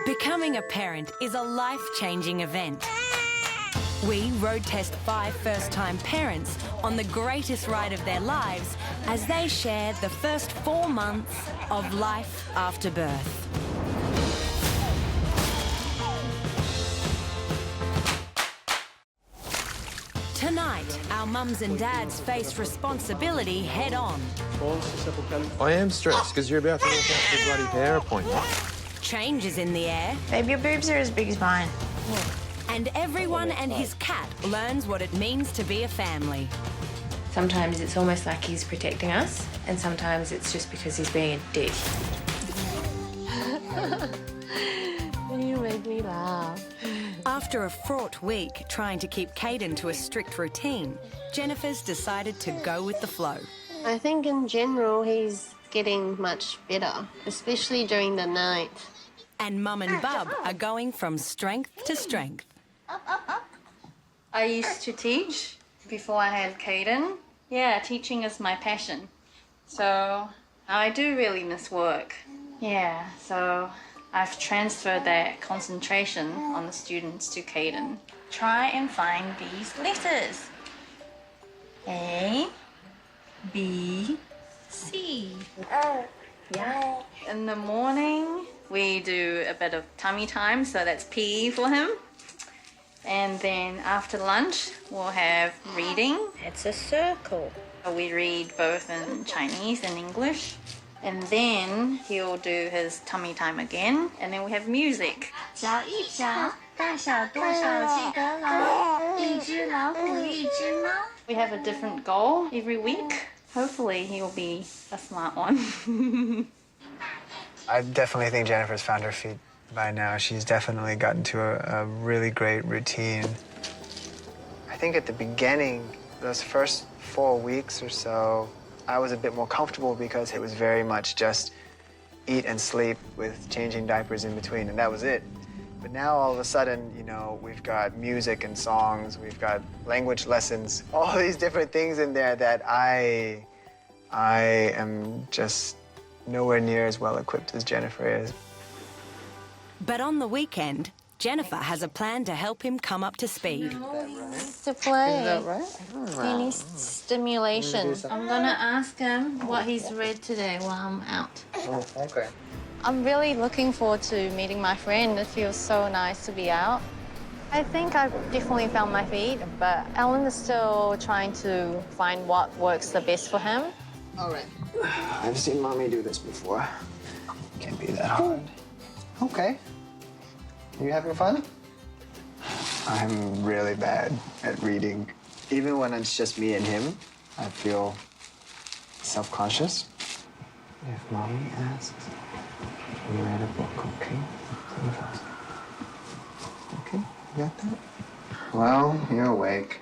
Becoming a parent is a life-changing event. We road test 5 first-time parents on the greatest ride of their lives as they share the first 4 months of life after birth. Tonight, our mums and dads face responsibility head-on. I am stressed because you're about to walk out to a bloody hair appointment. Change is in the air. Babe, your boobs are as big as mine. And everyone and his cat learns what it means to be a family. Sometimes it's almost like he's protecting us, and sometimes it's just because he's being a dick. You make me laugh. After a fraught week trying to keep Caden to a strict routine, Jennifer's decided to go with the flow. I think in general he's getting much better, especially during the night. And Mum and Bub are going from strength to strength. I used to teach before I had Caden. Yeah, teaching is my passion. So I do really miss work. Yeah, so I've transferred that concentration on the students to Caden. Try and find these letters. A, B, C. Yeah. In the morning, we do a bit of tummy time, so that's PE for him. And then after lunch, we'll have reading. It's a circle. We read both in Chinese and English. And then he'll do his tummy time again. And then we have music. We have a different goal every week. Hopefully he'll be a smart one. I definitely think Jennifer's found her feet by now. She's definitely gotten to a really great routine. I think at the beginning, those first 4 weeks or so, I was a bit more comfortable because it was very much just eat and sleep with changing diapers in between, and that was it. But now all of a sudden, you know, we've got music and songs, we've got language lessons, all these different things in there that I am just nowhere near as well equipped as Jennifer is. But on the weekend, Jennifer has a plan to help him come up to speed. He needs to play. Is that right? He needs stimulation. I'm gonna ask him what he's read today while I'm out. Oh, okay. I'm really looking forward to meeting my friend. It feels so nice to be out. I think I've definitely found my feet, but Alan is still trying to find what works the best for him. All right. I've seen Mommy do this before. Can't be that hard. Okay. Are you having fun? I'm really bad at reading. Even when it's just me and him, I feel self-conscious. If Mommy asks, we read a book, okay? Okay, you got that? Well, you're awake.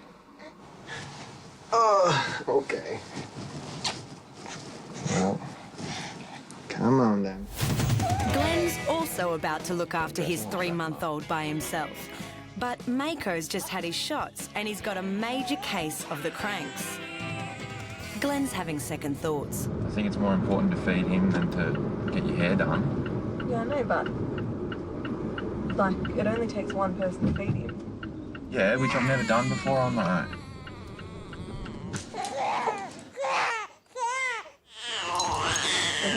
Okay. Well, come on then. Glenn's also about to look after his 3-month-old by himself. But Mako's just had his shots and he's got a major case of the cranks. Glenn's having second thoughts. I think it's more important to feed him than to get your hair done. Yeah, I know, but like, it only takes one person to feed him. Yeah, which I've never done before on my own.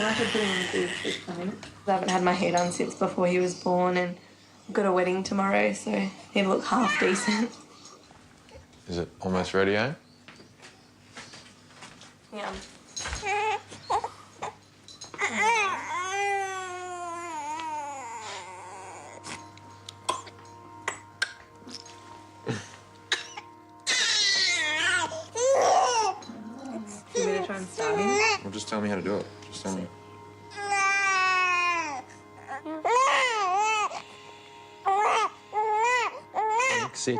I should put him on the booth this time. I haven't had my hair done since before he was born, and I've got a wedding tomorrow, so he'd look half decent. Is it almost ready, eh? Yeah. You better try and start him. Well, just tell me how to do it. Just tell me. Sit.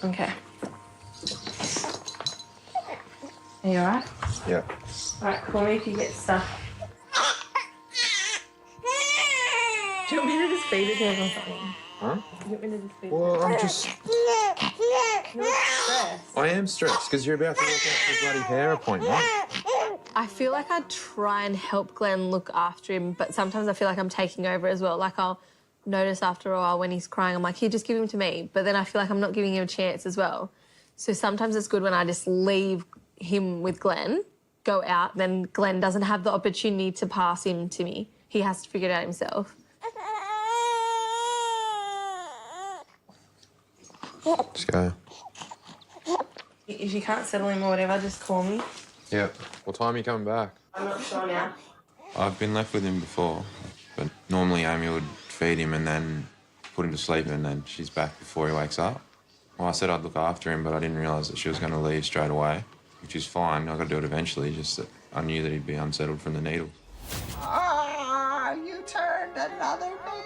Okay. Are you alright? Yeah. Alright, call me if you get stuff. Do you want me to just feed it to him or something? Huh? Do you want me to just feed it? Well, I'm just... You're stressed. I am stressed because you're about to walk out to a bloody hair appointment. I feel like I try and help Glenn look after him, but sometimes I feel like I'm taking over as well. Like, I'll notice after a while when he's crying, I'm like, here, just give him to me. But then I feel like I'm not giving him a chance as well. So sometimes it's good when I just leave him with Glenn, go out, then Glenn doesn't have the opportunity to pass him to me. He has to figure it out himself. Just go. If you can't settle him or whatever, just call me. Yeah. What time are you coming back? I'm not sure now. I've been left with him before, but normally Amy would feed him and then put him to sleep and then she's back before he wakes up. Well, I said I'd look after him, but I didn't realise that she was going to leave straight away, which is fine. I've got to do it eventually, just that I knew that he'd be unsettled from the needles. Ah, you turned another page.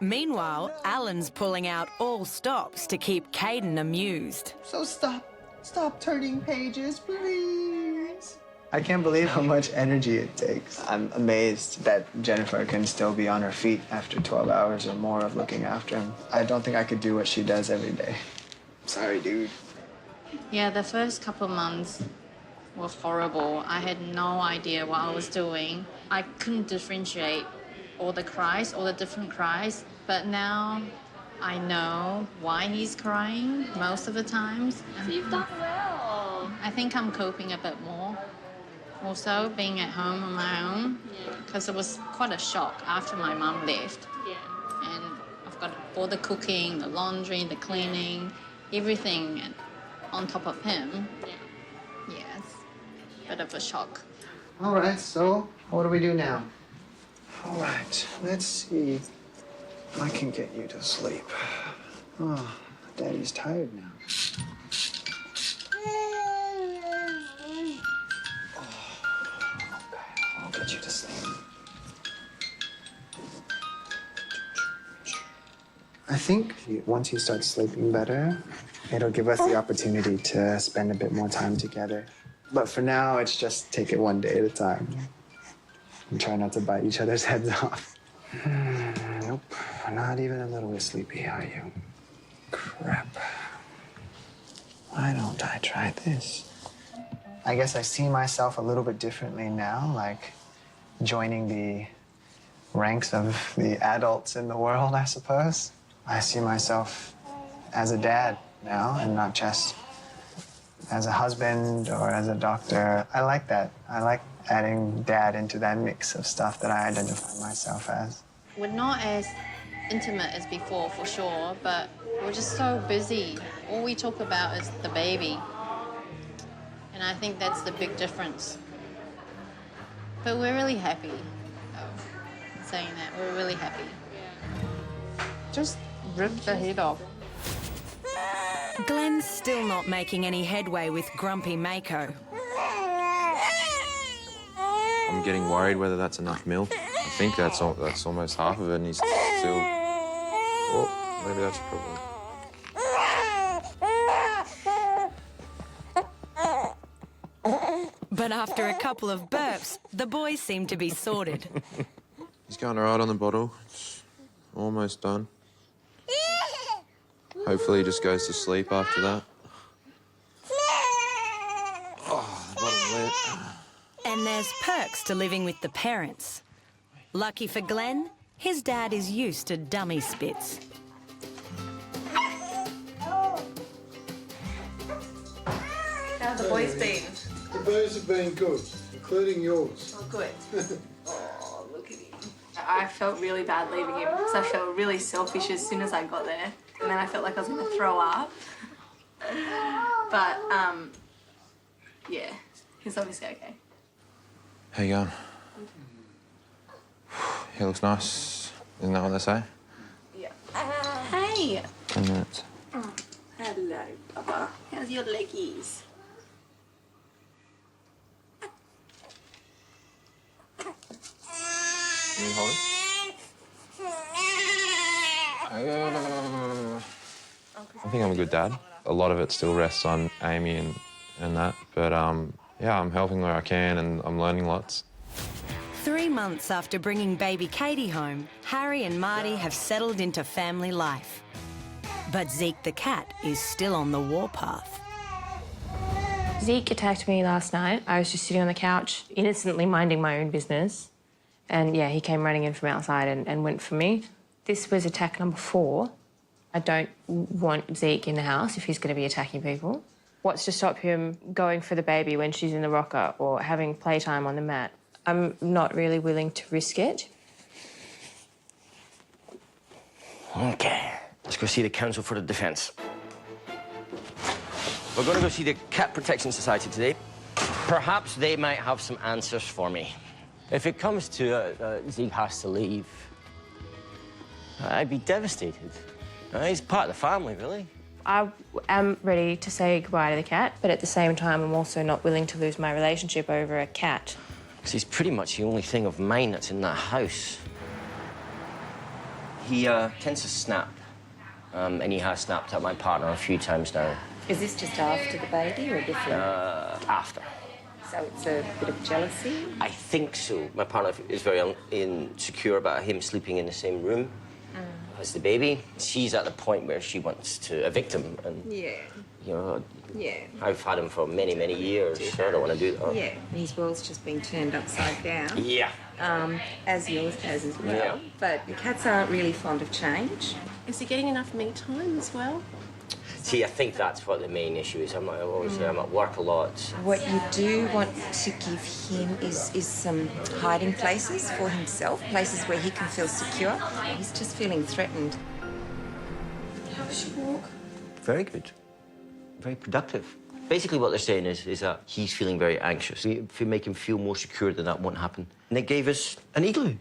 Meanwhile, Alan's pulling out all stops to keep Caden amused. So stop turning pages, please. I can't believe how much energy it takes. I'm amazed that Jennifer can still be on her feet after 12 hours or more of looking after him. I don't think I could do what she does every day. Sorry, dude. Yeah, the first couple of months were horrible. I had no idea what I was doing. I couldn't differentiate all the cries, all the different cries. But now I know why he's crying most of the times. So you've done well. I think I'm coping a bit more. Also, being at home on my own, because it was quite a shock after my mum left. Yeah. And I've got all the cooking, the laundry, the cleaning, everything on top of him. Yeah. Yes, bit of a shock. All right, so what do we do now? All right, let's see if I can get you to sleep. Oh, Daddy's tired now. I'll get you to sleep. I think once he starts sleeping better, it'll give us the opportunity to spend a bit more time together. But for now, it's just take it one day at a time. And try not to bite each other's heads off. Nope, not even a little bit sleepy, are you? Crap. Why don't I try this? I guess I see myself a little bit differently now, like joining the ranks of the adults in the world, I suppose. I see myself as a dad now and not just as a husband or as a doctor. I like that. I like adding dad into that mix of stuff that I identify myself as. We're not as intimate as before, for sure, but we're just so busy. All we talk about is the baby. And I think that's the big difference. But we're really happy, though, saying that. We're really happy. Just rip the head off. Glenn's still not making any headway with grumpy Mako. I'm getting worried whether that's enough milk. I think that's almost half of it, and he's still... Oh, maybe that's a problem. But after a couple of burps, the boys seem to be sorted. He's going all right on the bottle. It's almost done. Hopefully he just goes to sleep after that. Oh, the bottom lit. And there's perks to living with the parents. Lucky for Glenn, his dad is used to dummy spits. How's the boys been? The boys have been good, including yours. Oh, good. Oh, look at him. I felt really bad leaving him because I felt really selfish as soon as I got there. And then I felt like I was going to throw up. But, yeah, he's obviously okay. How you going? He looks nice. Isn't that what they say? Yeah. Hey! 10 minutes. Oh, hello, Papa. How's your leggies? Can you hold him? I think I'm a good dad. A lot of it still rests on Amy and that, but yeah, I'm helping where I can and I'm learning lots. 3 months after bringing baby Katie home, Harry and Marty have settled into family life. But Zeke the cat is still on the warpath. Zeke attacked me last night. I was just sitting on the couch, innocently minding my own business. And, yeah, he came running in from outside and went for me. This was attack number 4. I don't want Zeke in the house if he's going to be attacking people. What's to stop him going for the baby when she's in the rocker or having playtime on the mat? I'm not really willing to risk it. OK, let's go see the counsel for the defence. We're going to go see the Cat Protection Society today. Perhaps they might have some answers for me. If it comes to Zeke has to leave, I'd be devastated. He's part of the family, really. I am ready to say goodbye to the cat, but at the same time, I'm also not willing to lose my relationship over a cat. Because he's pretty much the only thing of mine that's in that house. He tends to snap, and he has snapped at my partner a few times now. Is this just after the baby or before? After. So it's a bit of jealousy? I think so. My partner is very insecure about him sleeping in the same room as the baby. She's at the point where she wants to evict him. And, Yeah. you know, Yeah. I've had him for many, many years, so I don't want to do that. Yeah. His world's just been turned upside down. Yeah. As yours has as well. Yeah. But cats aren't really fond of change. Is he getting enough me time as well? See, I think that's what the main issue is. I'm at work a lot. What you do want to give him is some hiding places for himself, places where he can feel secure. He's just feeling threatened. How was your walk? Very good. Very productive. Basically what they're saying is that he's feeling very anxious. If we make him feel more secure, then that won't happen. And they gave us an igloo.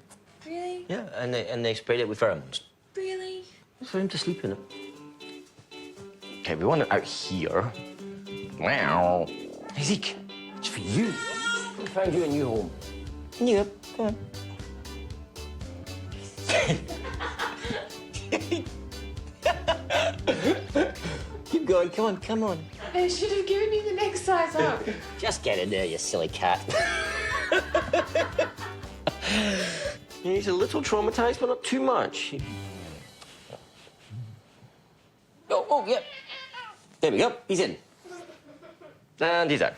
Really? Yeah, and they sprayed it with pheromones. Really? For him to sleep in it. Okay, we want it out here. Wow. Hey, Zeke, it's for you. We found you a new home. Yep, come on. Keep going, come on, come on. They should have given you the next size up. Just get in there, you silly cat. He's a little traumatized, but not too much. Oh, yeah. There we go. He's in. And he's out.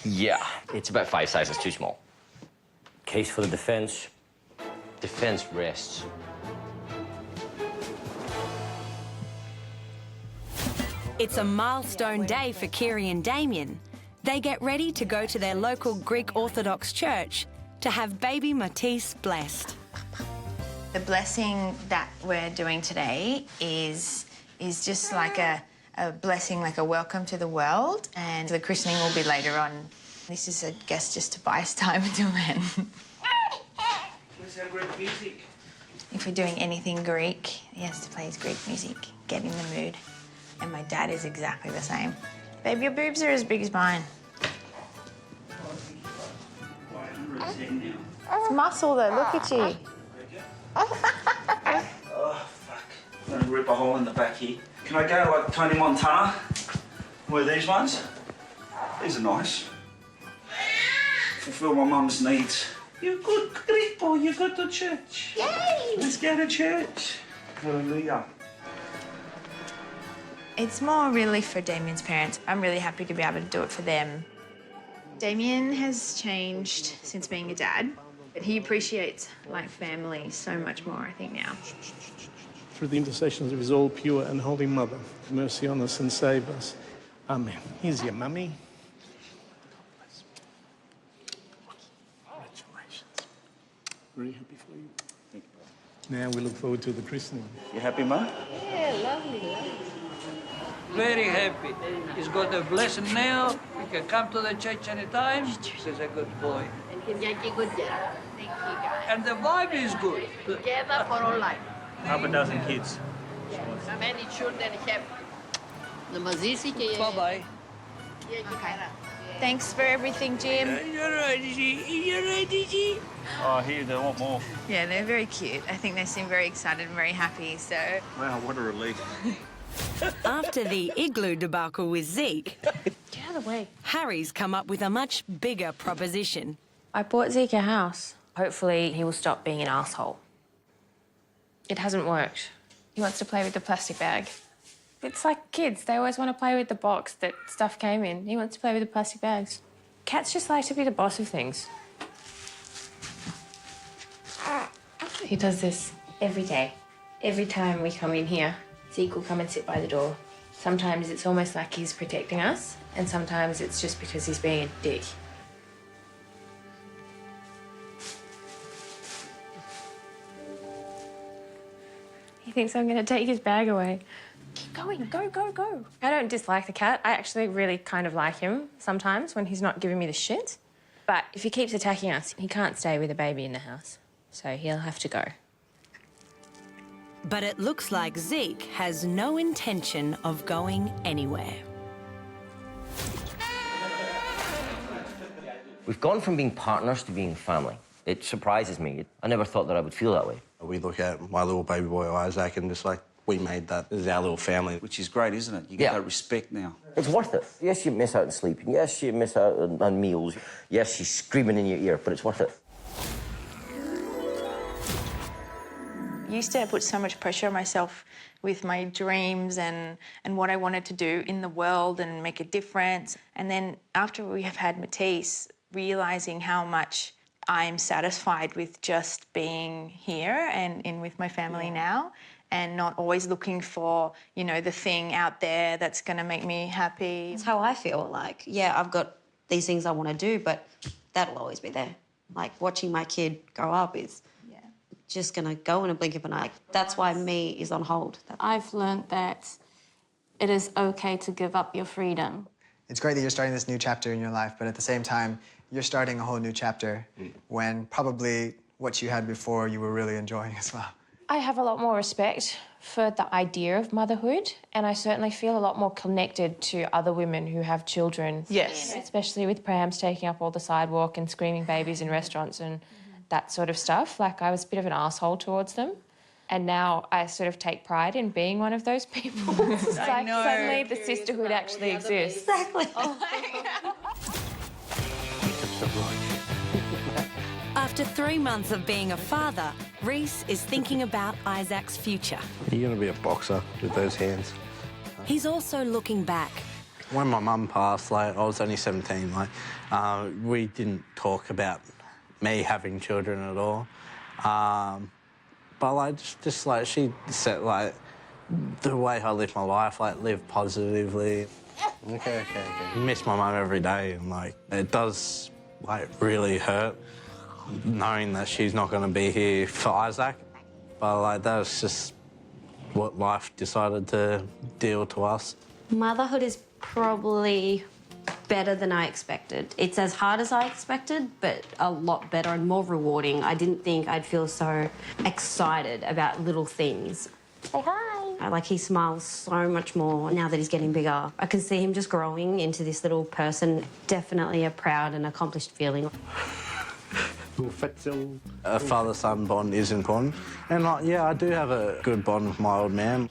Yeah, it's about 5 sizes too small. Case for the defense. Defense rests. It's a milestone day for Kiri and Damien. They get ready to go to their local Greek Orthodox church to have baby Matisse blessed. The blessing that we're doing today is just like a blessing, like a welcome to the world, and the christening will be later on. This is, I guess, just to buy us time until then. Where's our Greek music? If we're doing anything Greek, he has to play his Greek music, get in the mood. And my dad is exactly the same. Babe, your boobs are as big as mine. It's muscle, though. Look at you. Oh, fuck. I'm gonna rip a hole in the back here. Can I go like Tony Montana? Where these ones? These are nice. Fulfill my mum's needs. You're a good Greek boy, you go to church. Yay! Let's go to church. Hallelujah. It's more really for Damien's parents. I'm really happy to be able to do it for them. Damien has changed since being a dad, but he appreciates, like, family so much more, I think, now. Through the intercessions of his all-pure and holy mother, have mercy on us and save us. Amen. Here's your mummy. Congratulations. Very happy for you. Thank you. Now we look forward to the christening. You happy, Mum? Yeah, lovely. Very happy. He's got a blessing now. He can come to the church anytime. He's a good boy. And he's making good job. Thank you, guys. And the vibe is good. Together for all life. Half a dozen kids. How many children have the Mazisi? Bye-bye. Okay. Thanks for everything, Jim. You're right, You're right, Oh, here, they want more. Yeah, they're very cute. I think they seem very excited and very happy, so... Wow, what a relief. After the igloo debacle with Zeke, Get out of the way. Harry's come up with a much bigger proposition. I bought Zeke a house. Hopefully he will stop being an asshole. It hasn't worked. He wants to play with the plastic bag. It's like kids. They always want to play with the box that stuff came in. He wants to play with the plastic bags. Cats just like to be the boss of things. He does this every day. Every time we come in here, Zeke will come and sit by the door. Sometimes it's almost like he's protecting us, and sometimes it's just because he's being a dick. He thinks I'm going to take his bag away. Keep going, go, go, go. I don't dislike the cat. I actually really kind of like him sometimes when he's not giving me the shit. But if he keeps attacking us, he can't stay with a baby in the house. So he'll have to go. But it looks like Zeke has no intention of going anywhere. We've gone from being partners to being family. It surprises me. I never thought that I would feel that way. We look at my little baby boy Isaac and just like, we made that as our little family. Which is great, isn't it? You get that respect now. It's worth it. Yes, you miss out on sleeping. Yes, you miss out on meals. Yes, she's screaming in your ear, but it's worth it. Used to put so much pressure on myself with my dreams and what I wanted to do in the world and make a difference. And then after we have had Matisse, realising how much I'm satisfied with just being here and with my family now, and not always looking for, you know, the thing out there that's going to make me happy. That's how I feel. Like, yeah, I've got these things I want to do, but that'll always be there. Like, watching my kid grow up is just going to go in a blink of an eye. That's why me is on hold. I've learned that it is okay to give up your freedom. It's great that you're starting this new chapter in your life, but at the same time, you're starting a whole new chapter when probably what you had before you were really enjoying as well. I have a lot more respect for the idea of motherhood, and I certainly feel a lot more connected to other women who have children. Yes. Especially with prams taking up all the sidewalk and screaming babies in restaurants and that sort of stuff. Like, I was a bit of an asshole towards them. And now I sort of take pride in being one of those people. It's like suddenly the sisterhood actually exists. Exactly. After 3 months of being a father, Reese is thinking about Isaac's future. You're going to be a boxer with those hands. He's also looking back. When my mum passed, like, I was only 17, like, we didn't talk about me having children at all. But, like, just like, she said, like, the way I live my life, like, live positively. Okay. I miss my mum every day, and, like, it does, like, really hurt knowing that she's not going to be here for Isaac. But, like, that's just what life decided to deal to us. Motherhood is probably better than I expected. It's as hard as I expected, but a lot better and more rewarding. I didn't think I'd feel so excited about little things. Say hi. Like, he smiles so much more now that he's getting bigger. I can see him just growing into this little person. Definitely a proud and accomplished feeling. A father-son bond is important. And, like, yeah, I do have a good bond with my old man.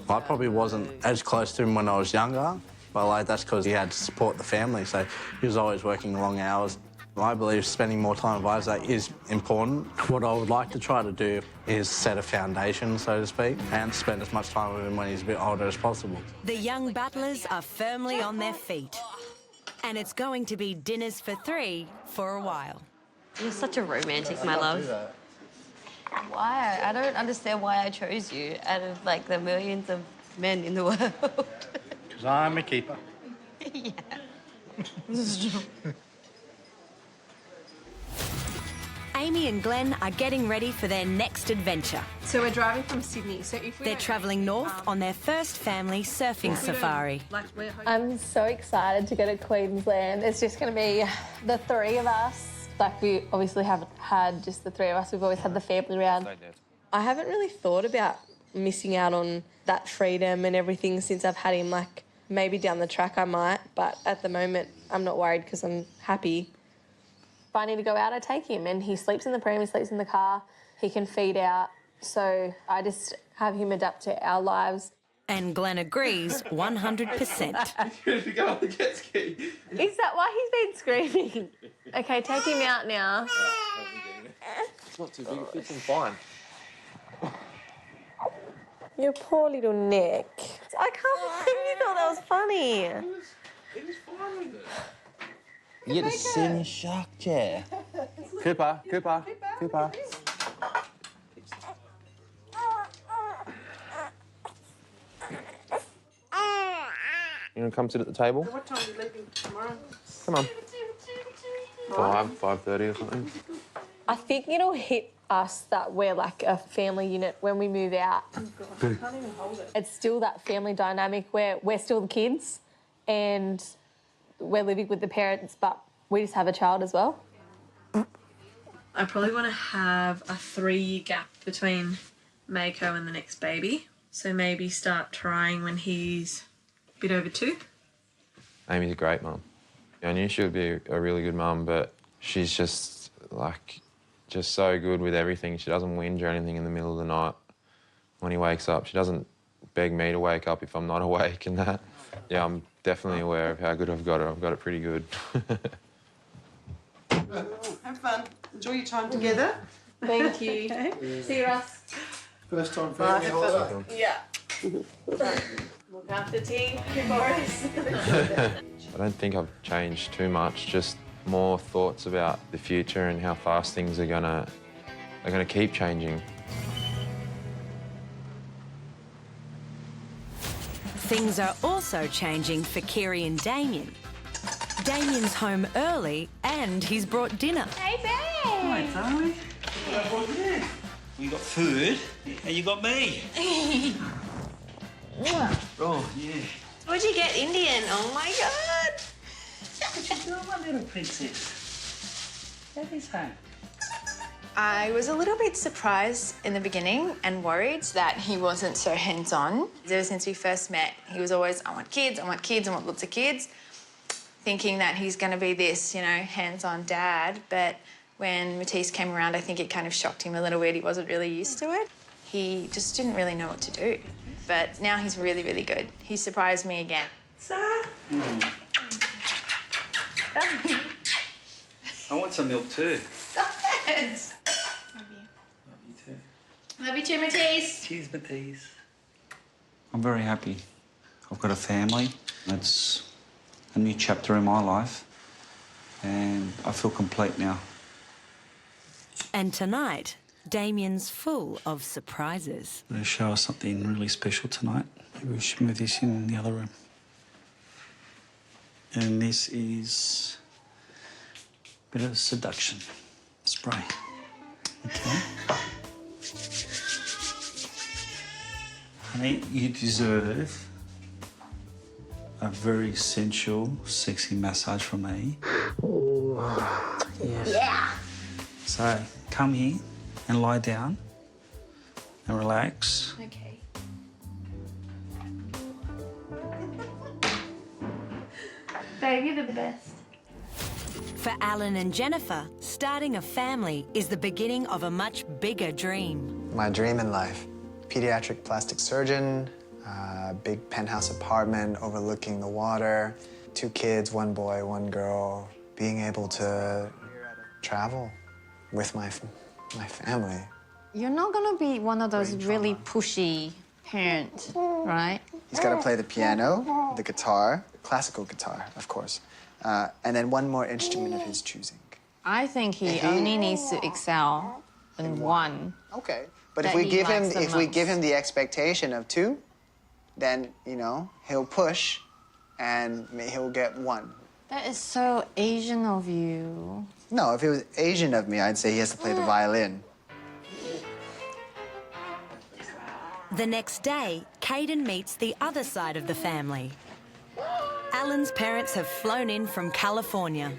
I probably wasn't as close to him when I was younger, but, like, that's because he had to support the family, so he was always working long hours. I believe spending more time with Isaac is important. What I would like to try to do is set a foundation, so to speak, and spend as much time with him when he's a bit older as possible. The young battlers are firmly on their feet. And it's going to be dinners for 3 for a while. You're such a romantic, my love. Why? I don't understand why I chose you out of, like, the millions of men in the world. Because I'm a keeper. Yeah. Amy and Glenn are getting ready for their next adventure. So we're driving from Sydney. So if They're travelling north on their first family surfing safari. I'm so excited to go to Queensland. It's just going to be the 3 of us. Like, we obviously haven't had just the 3 of us. We've always had the family around. I haven't really thought about missing out on that freedom and everything since I've had him. Like, maybe down the track I might, but at the moment I'm not worried because I'm happy. If I need to go out, I take him, and he sleeps in the pram, he sleeps in the car, he can feed out. So I just have him adapt to our lives. And Glenn agrees 100%. You go on the jet ski. Is that why he's been screaming? Okay, take him out now. It's not too big, it fits in fine. Your poor little Nick. I can't believe you thought that was funny. It was fine. You get to sit in your shark chair. Cooper. You want to come sit at the table? What time are you leaving tomorrow? Come on. 5:30 or something. I think it'll hit us that we're like a family unit when we move out. I can't even hold it. It's still that family dynamic where we're still the kids and we're living with the parents, but we just have a child as well. I probably want to have a 3-year gap between Mako and the next baby. So maybe start trying when he's a bit over 2. Amy's a great mum. I knew she would be a really good mum, but she's just, just so good with everything. She doesn't whinge or anything in the middle of the night when he wakes up. She doesn't beg me to wake up if I'm not awake and that. Yeah, I'm definitely aware of how good I've got it. I've got it pretty good. Have fun. Enjoy your time together. Thank you. Okay. See you, Russ. First time family holiday. Yeah. Look after T, Boris. I don't think I've changed too much, just more thoughts about the future and how fast things are gonna keep changing. Things are also changing for Kiri and Damien. Damien's home early and he's brought dinner. Hey, babe! Hi, darling. Yeah. We got food and you got me. Oh, yeah. What'd you get, Indian? Oh, my God! What you doing, my little princess? Daddy's home. I was a little bit surprised in the beginning and worried that he wasn't so hands-on. Ever since we first met, he was always, I want kids, I want kids, I want lots of kids, thinking that he's going to be this, hands-on dad. But when Matisse came around, I think it kind of shocked him a little bit. He wasn't really used to it. He just didn't really know what to do. But now he's really, really good. He surprised me again. I want some milk too. Stop it! Love you too. Love you too, Matisse. Cheers, Matisse. I'm very happy. I've got a family. It's a new chapter in my life. And I feel complete now. And tonight, Damien's full of surprises. I'm going to show us something really special tonight. Maybe we should move this in the other room. And this is a bit of seduction spray. Okay. Honey, you deserve a very sensual, sexy massage from me. Oh, yes. Yeah. So, come here and lie down and relax. Okay. Babe, you're the best. For Alan and Jennifer, starting a family is the beginning of a much bigger dream. My dream in life, pediatric plastic surgeon, big penthouse apartment overlooking the water, 2 kids, 1 boy, 1 girl, being able to travel with my family. You're not going to be one of those really pushy parents, right? He's got to play the piano, the guitar, classical guitar, of course, and then 1 more instrument of his choosing. I think he only needs to excel in one. Okay, but if we give him the expectation of 2, then he'll push, and he'll get 1. That is so Asian of you. No, if it was Asian of me, I'd say he has to play the violin. The next day, Caden meets the other side of the family. Alan's parents have flown in from California.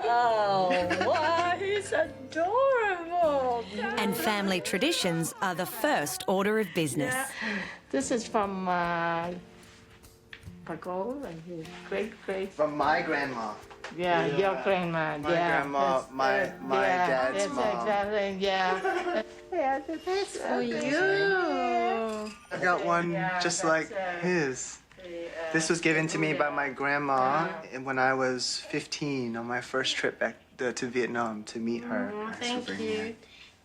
Oh, wow, he's adorable. And family traditions are the first order of business. This is from Paco and his great. From my grandma. Yeah, your grandma. My grandma, my dad's mom. Exactly, yeah. Yeah, that's for you. I got one just like his. This was given to me by my grandma when I was 15 on my first trip back to Vietnam to meet her. Thank Super you. neat.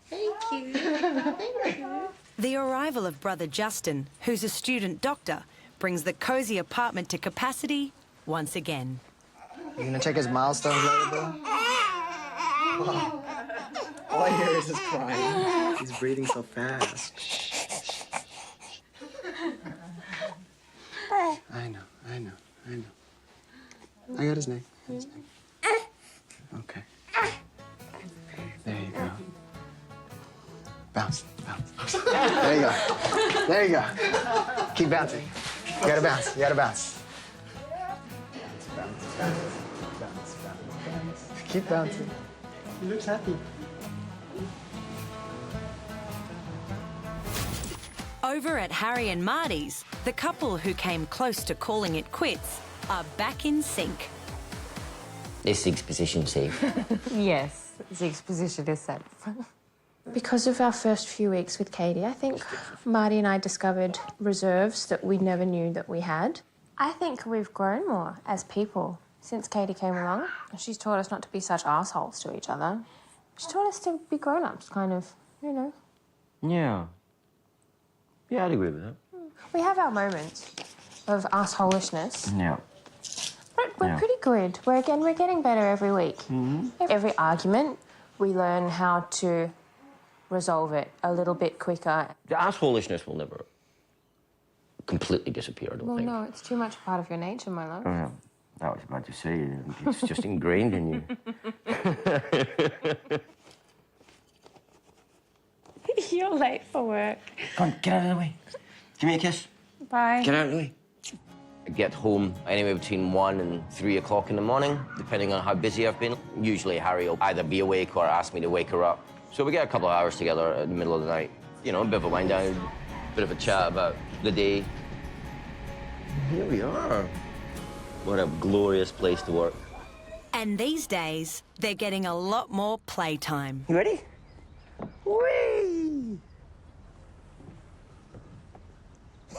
Thank you. Thank you. The arrival of brother Justin, who's a student doctor, brings the cosy apartment to capacity once again. You gonna check his milestones later, bro? All I hear is his crying. He's breathing so fast. I know. I got his name. Okay. There you go. Bounce. There you go. Keep bouncing. You gotta bounce. Bounce. Keep bouncing. He looks happy. Over at Harry and Marty's, the couple who came close to calling it quits are back in sync. Is Zig's position safe? Yes, Zig's position is safe. Because of our first few weeks with Katie, I think Marty and I discovered reserves that we never knew that we had. I think we've grown more as people since Katie came along. She's taught us not to be such assholes to each other. She taught us to be grown-ups, kind of, you know. Yeah. Yeah, I'd agree with that. We have our moments of assholishness, Yeah. but we're pretty good. We're getting better every week. Every argument, we learn how to resolve it a little bit quicker. The assholishness will never completely disappear, I don't Well, think. no, it's too much part of your nature, my love. Oh, yeah. I was about to say, it's just ingrained in you. You're late for work. Come on, get out of the way. Give me a kiss. Bye. Get out of the way. I get home anywhere between 1 and 3 o'clock in the morning, depending on how busy I've been. Usually Harry will either be awake or ask me to wake her up. So we get a couple of hours together in the middle of the night. You know, a bit of a wind down, a bit of a chat about the day. Here we are. What a glorious place to work. And these days, they're getting a lot more playtime. You ready? Whee!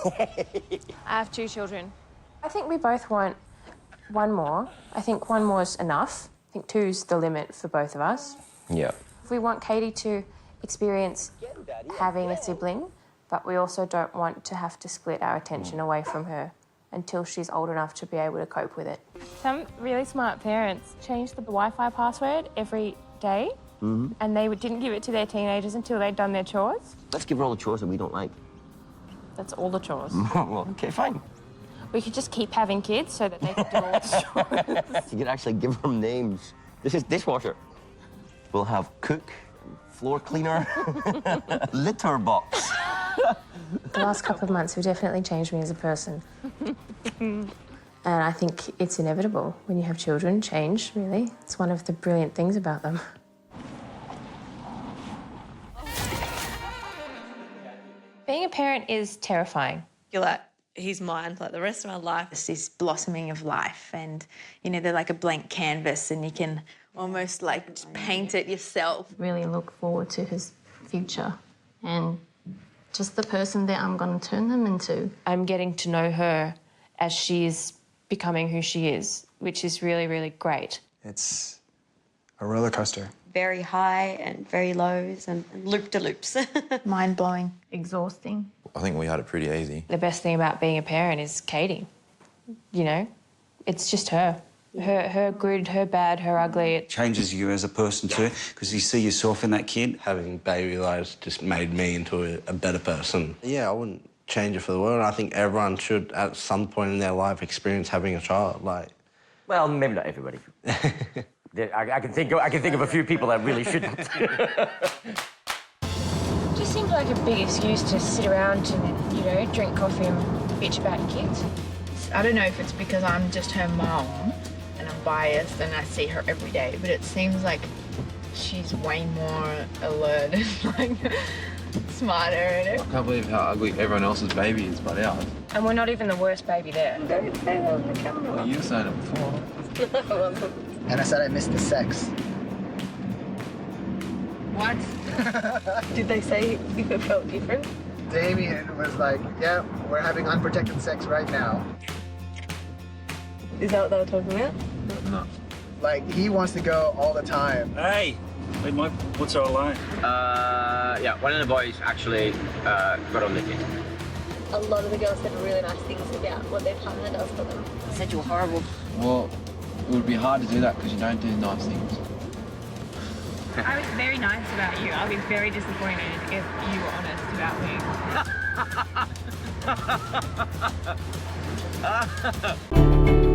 I have 2 children. I think we both want one more. I think one more is enough. I think 2's the limit for both of us. Yeah. We want Katie to experience having a sibling, but we also don't want to have to split our attention away from her until she's old enough to be able to cope with it. Some really smart parents change the Wi-Fi password every day, and they didn't give it to their teenagers until they'd done their chores. Let's give her all the chores that we don't like. That's all the chores. Well, okay, fine. We could just keep having kids so that they could do all the chores. You could actually give them names. This is dishwasher. We'll have cook, floor cleaner, litter box. The last couple of months have definitely changed me as a person. And I think it's inevitable when you have children, change, really. It's one of the brilliant things about them. Being a parent is terrifying. You're like, he's mine for like the rest of my life. It's this blossoming of life, and you know, they're like a blank canvas, and you can almost like just paint it yourself. Really look forward to his future and just the person that I'm going to turn them into. I'm getting to know her as she's becoming who she is, which is really, really great. It's a roller coaster. Very high and very lows and loop-de-loops. Mind-blowing. Exhausting. I think we had it pretty easy. The best thing about being a parent is Katie. You know, it's just her. Her good, her bad, her ugly. It changes you as a person too, because you see yourself in that kid. Having baby lives just made me into a better person. Yeah, I wouldn't change it for the world. I think everyone should, at some point in their life, experience having a child. Like, Well, maybe not everybody. I can think of a few people that really shouldn't. Just seems like a big excuse to sit around and, you know, drink coffee and bitch about your kids. I don't know if it's because I'm just her mom and I'm biased and I see her every day, but it seems like she's way more alert and like smarter. And I can't believe how ugly everyone else's baby is but ours. And we're not even the worst baby there. Don't say that on the camera. Well, you were saying it before. And I said I missed the sex. What? Did they say it felt different? Damien was like, yeah, we're having unprotected sex right now. Is that what they were talking about? No. Like, he wants to go all the time. Hey, leave my putzer alone. Yeah, one of the boys actually got on the kid. A lot of the girls said really nice things about what their partner does for them. Said you're horrible. Well, it would be hard to do that because you don't do nice things. I was very nice about you. I'll be very disappointed if you were honest about me.